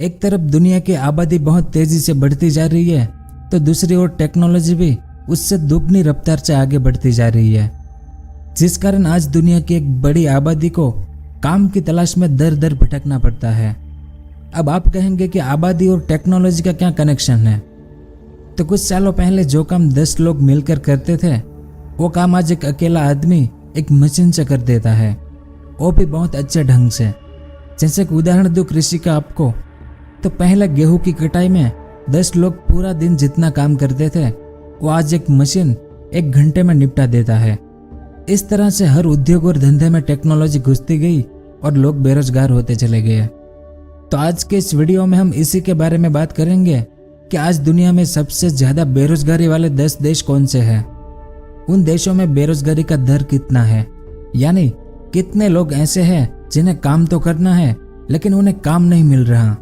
एक तरफ दुनिया की आबादी बहुत तेजी से बढ़ती जा रही है तो दूसरी ओर टेक्नोलॉजी भी उससे दुगनी रफ्तार से आगे बढ़ती जा रही है, जिस कारण आज दुनिया की एक बड़ी आबादी को काम की तलाश में दर दर भटकना पड़ता है। अब आप कहेंगे कि आबादी और टेक्नोलॉजी का क्या कनेक्शन है? तो कुछ सालों पहले जो काम 10 लोग मिलकर करते थे वो काम आज एक अकेला आदमी एक मशीन से कर देता है, वो भी बहुत अच्छे ढंग से। जैसे कि उदाहरण दूं कृषि का आपको, तो पहले गेहूं की कटाई में 10 लोग पूरा दिन जितना काम करते थे वो आज एक मशीन 1 घंटे में निपटा देता है। इस तरह से हर उद्योग और धंधे में टेक्नोलॉजी घुसती गई और लोग बेरोजगार होते चले गए। तो आज के इस वीडियो में हम इसी के बारे में बात करेंगे कि आज दुनिया में सबसे ज्यादा बेरोजगारी वाले 10 देश कौन से हैं, उन देशों में बेरोजगारी का दर कितना है, यानी कितने लोग ऐसे हैं जिन्हें काम तो करना है लेकिन उन्हें काम नहीं मिल रहा।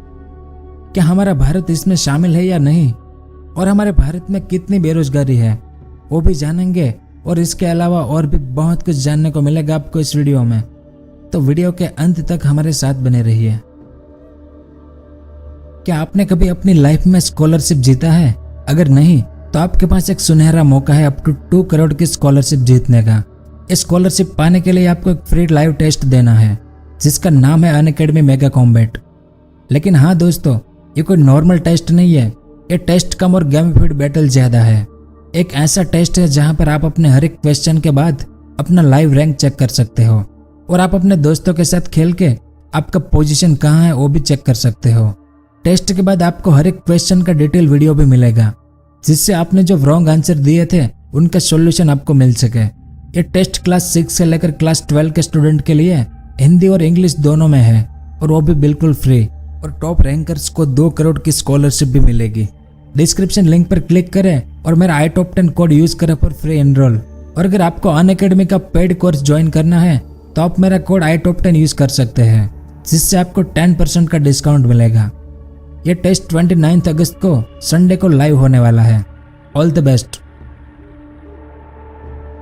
क्या हमारा भारत इसमें शामिल है या नहीं, और हमारे भारत में कितनी बेरोजगारी है वो भी जानेंगे। और इसके अलावा और भी बहुत कुछ जानने को मिलेगा आपको इस वीडियो में, तो वीडियो के अंत तक हमारे साथ बने रहिए। क्या आपने कभी अपनी लाइफ में स्कॉलरशिप जीता है? अगर नहीं तो आपके पास एक सुनहरा मौका है अप टू 2 करोड़ की स्कॉलरशिप जीतने का। इस स्कॉलरशिप पाने के लिए आपको एक फ्री लाइव टेस्ट देना है जिसका नाम है अनअकैडमी मेगा कॉम्बैट। लेकिन हाँ दोस्तों, ये कोई नॉर्मल टेस्ट नहीं है, ये टेस्ट कम और गेमिफाइड बैटल ज्यादा है। एक ऐसा टेस्ट है जहां पर आप अपने हर एक क्वेश्चन के बाद अपना लाइव रैंक चेक कर सकते हो और आप अपने दोस्तों के साथ खेल के आपका पोजीशन कहाँ है वो भी चेक कर सकते हो। टेस्ट के बाद आपको हर एक क्वेश्चन का डिटेल वीडियो भी मिलेगा जिससे आपने जो रॉन्ग आंसर दिए थे उनका सॉल्यूशन आपको मिल सके। ये टेस्ट क्लास 6 से लेकर क्लास 12 के स्टूडेंट के लिए हिंदी और इंग्लिश दोनों में है और वो भी बिल्कुल फ्री, और टॉप रैंकर्स को 2 करोड़ की स्कॉलरशिप भी मिलेगी। डिस्क्रिप्शन लिंक पर क्लिक करें और मेरा iTop10 कोड यूज करें फॉर फ्री एनरोल। और अगर आपको अनअकैडमी का पेड कोर्स ज्वाइन करना है तो आप मेरा कोड iTop10 यूज कर सकते हैं जिससे आपको 10% का डिस्काउंट मिलेगा। यह टेस्ट 29 अगस्त को संडे को लाइव होने वाला है। All the best.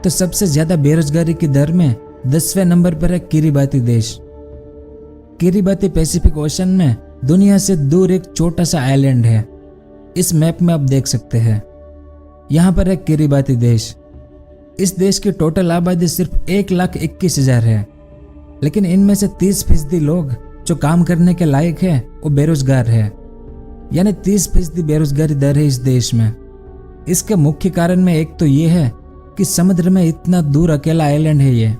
तो सबसे ज्यादा बेरोजगारी की दर में 10वें नंबर पर है किरिबाती देश। किरिबाती पैसिफिक ओशन में दुनिया से दूर एक छोटा सा आइलैंड है। इस मैप में आप देख सकते हैं, यहाँ पर है किरिबाती देश। इस देश की टोटल आबादी सिर्फ 1,21,000 है, लेकिन इनमें से 30% लोग जो काम करने के लायक है वो बेरोजगार है, यानी 30% बेरोजगारी दर है इस देश में। इसके मुख्य कारण में एक तो ये है कि समुद्र में इतना दूर अकेला आइलैंड है ये,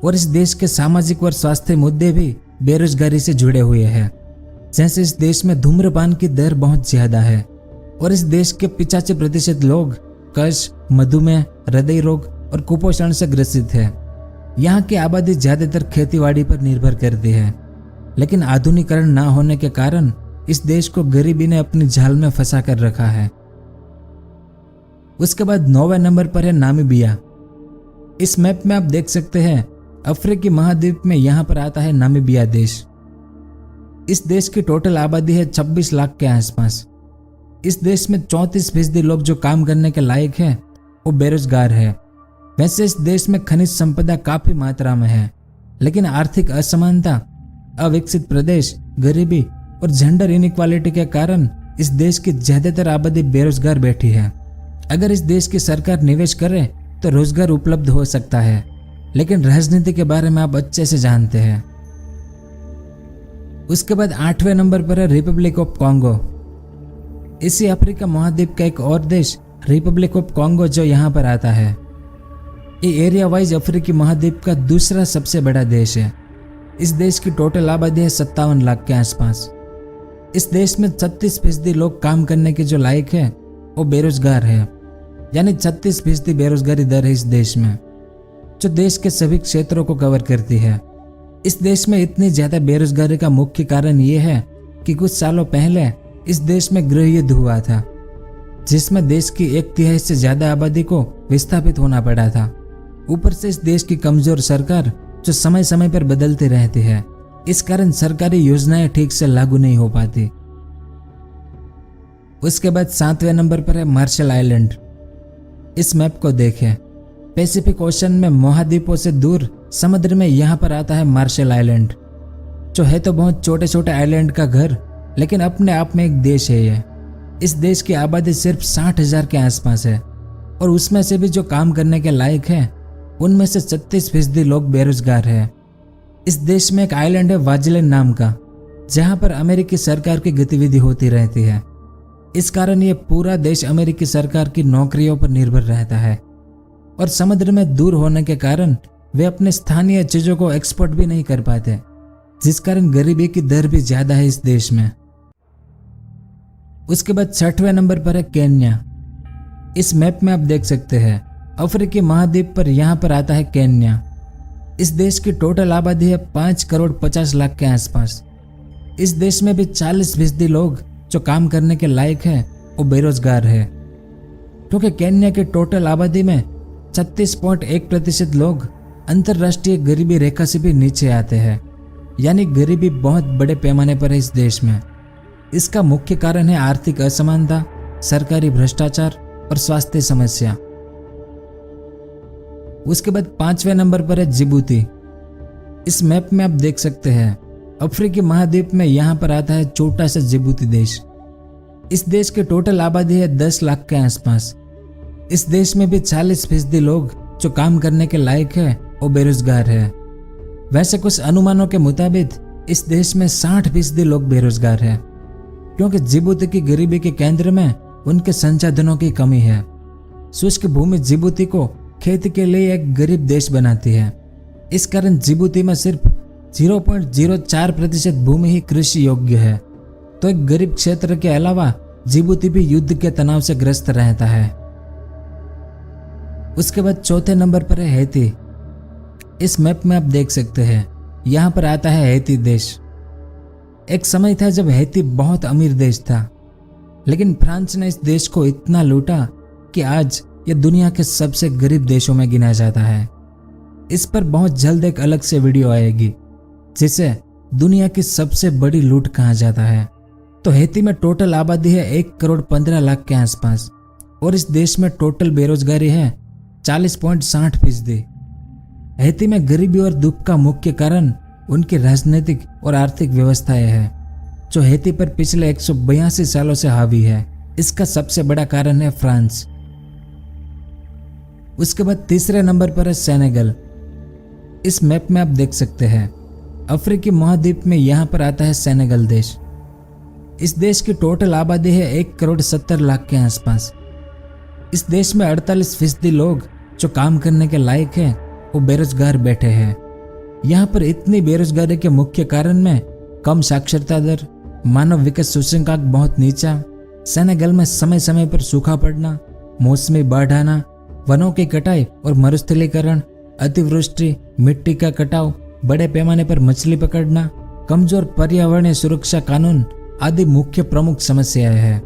और इस देश के सामाजिक और स्वास्थ्य मुद्दे भी बेरोजगारी से जुड़े हुए हैं। जैसे इस देश में धूम्रपान की दर बहुत ज्यादा है और इस देश के 85% लोग कष्ट, मधुमेह, हृदय रोग और कुपोषण से ग्रसित है। यहाँ की आबादी ज्यादातर खेतीबाड़ी पर निर्भर करती है, लेकिन आधुनिकीकरण न होने के कारण इस देश को गरीबी ने अपनी जाल में फंसा कर रखा है। उसके बाद 9वें नंबर पर है नामीबिया। इस मैप में आप देख सकते हैं अफ्रीकी महाद्वीप में यहाँ पर आता है नामीबिया देश। इस देश की टोटल आबादी है 26 लाख के आसपास। इस देश में 34% लोग जो काम करने के लायक हैं वो बेरोजगार है। वैसे इस देश में खनिज संपदा काफी मात्रा में है, लेकिन आर्थिक असमानता, अविकसित प्रदेश, गरीबी और जेंडर इनइक्वालिटी के कारण इस देश की ज्यादातर आबादी बेरोजगार बैठी है। अगर इस देश की सरकार निवेश करे तो रोजगार उपलब्ध हो सकता है, लेकिन राजनीति के बारे में आप अच्छे से जानते हैं। उसके बाद 8वें नंबर पर है रिपब्लिक ऑफ कॉन्गो। इसी अफ्रीका महाद्वीप का एक और देश रिपब्लिक ऑफ कॉन्गो जो यहाँ पर आता है। ये एरिया वाइज अफ्रीकी महाद्वीप का दूसरा सबसे बड़ा देश है। इस देश की टोटल आबादी है 57 लाख के आसपास। इस देश में 36% लोग काम करने के जो लायक है वो बेरोजगार है, यानी 36% बेरोजगारी दर है इस देश में, जो देश के सभी क्षेत्रों को कवर करती है। इस देश में इतनी ज्यादा बेरोजगारी का मुख्य कारण ये है कि कुछ सालों पहले इस देश में गृह युद्ध हुआ था, जिसमें देश की 1/3 से ज्यादा आबादी को विस्थापित होना पड़ा था। ऊपर से इस देश की कमजोर सरकार जो समय समय पर बदलती रहती है, इस कारण सरकारी योजनाएं ठीक से लागू नहीं हो पाती। उसके बाद 7वें नंबर पर है मार्शल आइलैंड। इस मैप को देखें, पैसिफिक ओशन में महाद्वीपों से दूर समुद्र में यहाँ पर आता है मार्शल आइलैंड, जो है तो बहुत छोटे छोटे आइलैंड का घर, लेकिन अपने आप में एक देश है ये। इस देश की आबादी सिर्फ 60,000 के आसपास है और उसमें से भी जो काम करने के लायक है उनमें से 36% लोग बेरोजगार हैं। इस देश में एक आइलैंड है वाजिलेन नाम का, जहां पर अमेरिकी सरकार की गतिविधि होती रहती है। इस कारण ये पूरा देश अमेरिकी सरकार की नौकरियों पर निर्भर रहता है और समुद्र में दूर होने के कारण वे अपने स्थानीय चीजों को एक्सपोर्ट भी नहीं कर पाते, जिस कारण गरीबी की दर भी ज्यादा है इस देश में। उसके बाद 6वें नंबर पर है केन्या। इस मैप में आप देख सकते हैं अफ्रीकी महाद्वीप पर यहाँ पर आता है केन्या। इस देश की टोटल आबादी है 5,50,00,000 के आसपास। इस देश में भी 40% लोग जो काम करने के लायक हैं वो बेरोजगार है, क्योंकि केन्या की टोटल आबादी में 36.1% लोग अंतर्राष्ट्रीय गरीबी रेखा से भी नीचे आते हैं, यानी गरीबी बहुत बड़े पैमाने पर है इस देश में। इसका मुख्य कारण है आर्थिक असमानता, सरकारी भ्रष्टाचार और स्वास्थ्य समस्या। उसके बाद 5वें नंबर पर है जिबूती। इस मैप में आप देख सकते हैं अफ्रीकी महाद्वीप में यहाँ पर आता है छोटा सा जिबूती देश। इस देश की टोटल आबादी है 10 लाख के आसपास। इस देश में भी 40% लोग जो काम करने के लायक है वो बेरोजगार है। वैसे कुछ अनुमानों के मुताबिक इस देश में 60% लोग बेरोजगार है, क्योंकि जिबूती की गरीबी के केंद्र में उनके संसाधनों की कमी है। शुष्क भूमि जिबूती को खेती के लिए एक गरीब देश बनाती है। इस कारण जिबूती में सिर्फ 0.04% भूमि ही कृषि योग्य है। तो एक गरीब क्षेत्र के अलावा जिबूती भी युद्ध के तनाव से ग्रस्त रहता है। उसके बाद 4थे नंबर पर है हैती। इस मैप में आप देख सकते हैं यहाँ पर आता है हैती देश। एक समय था जब हैती बहुत अमीर देश था, लेकिन फ्रांस ने इस देश को इतना लूटा कि आज यह दुनिया के सबसे गरीब देशों में गिना जाता है। इस पर बहुत जल्द एक अलग से वीडियो आएगी, जिसे दुनिया की सबसे बड़ी लूट कहा जाता है। तो हैती में टोटल आबादी है 1,15,00,000 के आसपास और इस देश में टोटल बेरोजगारी है 40.60%। हैती में गरीबी और दुख का मुख्य कारण उनकी राजनीतिक और आर्थिक व्यवस्थाएं है, जो हैती पर पिछले 182 सालों से हावी है। इसका सबसे बड़ा कारण है फ्रांस। उसके बाद 3रे नंबर पर है सेनेगल। इस मैप में आप देख सकते हैं अफ्रीकी महाद्वीप में यहाँ पर आता है सेनेगल देश। इस देश की टोटल आबादी है 1,70,00,000 के आसपास। इस देश में 48% लोग जो काम करने के लायक हैं वो बेरोजगार बैठे हैं। यहाँ पर इतनी बेरोजगारी के मुख्य कारण में कम साक्षरता दर, मानव विकास सूचकांक बहुत नीचा, सेनेगल में समय समय पर सूखा पड़ना, मौसमी बाढ़ आना, वनों की कटाई और मरुस्थलीकरण, अतिवृष्टि, मिट्टी का कटाव, बड़े पैमाने पर मछली पकड़ना, कमजोर पर्यावरणीय सुरक्षा कानून आदि मुख्य प्रमुख समस्याएं हैं,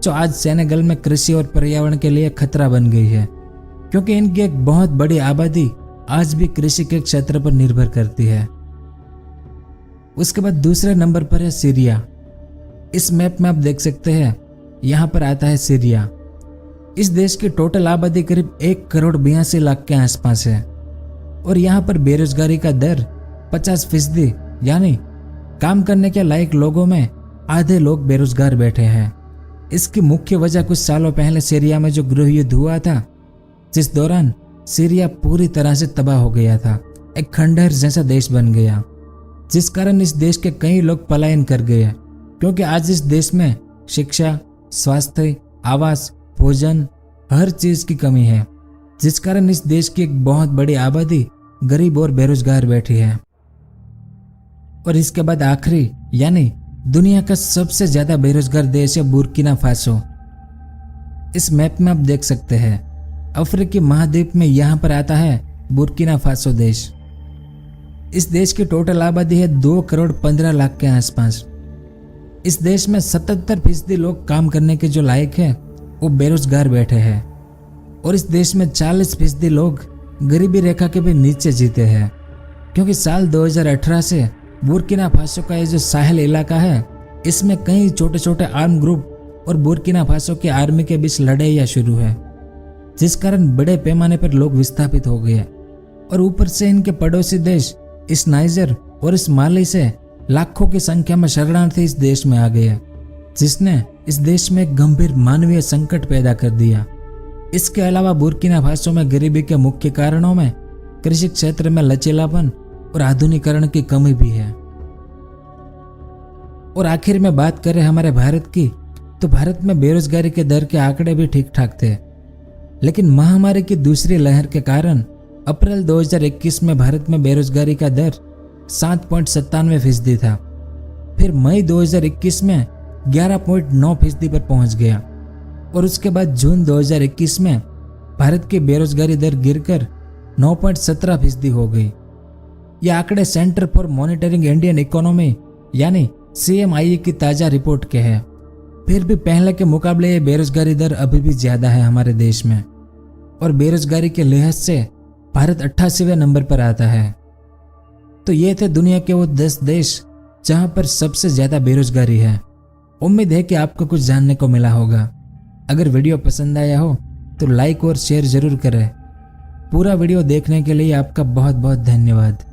जो आज सेनेगल में कृषि और पर्यावरण के लिए खतरा बन गई है, क्योंकि इनकी एक बहुत बड़ी आबादी आज भी कृषि के क्षेत्र पर निर्भर करती है। उसके बाद 2रे नंबर पर है सीरिया। इस मैप में आप देख सकते हैं यहाँ पर आता है सीरिया। इस देश की टोटल आबादी करीब 1,82,00,000 के आसपास है और यहाँ पर बेरोजगारी का दर 50%, यानी काम करने के लायक लोगों में आधे लोग बेरोजगार बैठे हैं। इसकी मुख्य वजह कुछ सालों पहले सीरिया में जो गृह युद्ध हुआ था, जिस दौरान सीरिया पूरी तरह से तबाह हो गया था, एक खंडहर जैसा देश बन गया, जिस कारण इस देश के कई लोग पलायन कर गए, क्योंकि आज इस देश में शिक्षा, स्वास्थ्य, आवास, भोजन, हर चीज की कमी है, जिस कारण इस देश की एक बहुत बड़ी आबादी गरीब और बेरोजगार बैठी है। और इसके बाद आखिरी यानी दुनिया का सबसे ज्यादा बेरोजगार देश है बुर्किना फासो। इस मैप में आप देख सकते हैं अफ्रीकी महाद्वीप में यहाँ पर आता है बुर्किना फासो देश। इस देश की टोटल आबादी है 2,15,00,000 के आसपास। इस देश में 77% लोग काम करने के जो लायक हैं वो बेरोजगार बैठे हैं और इस देश में 40% लोग गरीबी रेखा के भी नीचे जीते हैं, क्योंकि साल 2018 से बुर्किना फासो का ये जो साहेल इलाका है, इसमें कई छोटे छोटे आर्म ग्रुप और बुर्किना फासो की आर्मी के बीच लड़ाइयाँ शुरू है, जिस कारण बड़े पैमाने पर लोग विस्थापित हो गए और ऊपर से इनके पड़ोसी देश इस नाइजर और इस माली से लाखों की संख्या में शरणार्थी इस देश में आ गए, जिसने इस देश में एक गंभीर मानवीय संकट पैदा कर दिया। इसके अलावा बुर्किना फासो में गरीबी के मुख्य कारणों में कृषि क्षेत्र में लचीलापन और आधुनिकीकरण की कमी भी है। और आखिर में बात करें हमारे भारत की, तो भारत में बेरोजगारी के दर के आंकड़े भी ठीक ठाक थे, लेकिन महामारी की दूसरी लहर के कारण अप्रैल 2021 में भारत में बेरोजगारी का दर 7.97% था। फिर मई 2021 में 11.9% पर पहुंच गया और उसके बाद जून 2021 में भारत की बेरोजगारी दर गिरकर 9.17% हो गई। ये आंकड़े centre for monitoring Indian economy यानी CMIE की ताज़ा रिपोर्ट के हैं। फिर भी पहले के मुकाबले ये बेरोजगारी दर अभी भी ज़्यादा है हमारे देश में, और बेरोजगारी के लिहाज से भारत 88वें नंबर पर आता है। तो ये थे दुनिया के वो 10 देश जहां पर सबसे ज़्यादा बेरोजगारी है। उम्मीद है कि आपको कुछ जानने को मिला होगा। अगर वीडियो पसंद आया हो तो लाइक और शेयर जरूर करें। पूरा वीडियो देखने के लिए आपका बहुत बहुत धन्यवाद।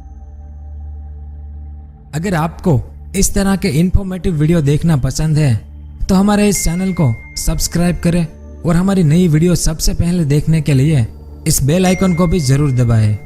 अगर आपको इस तरह के इन्फॉर्मेटिव वीडियो देखना पसंद है तो हमारे इस चैनल को सब्सक्राइब करें और हमारी नई वीडियो सबसे पहले देखने के लिए इस बेल आइकन को भी जरूर दबाएं।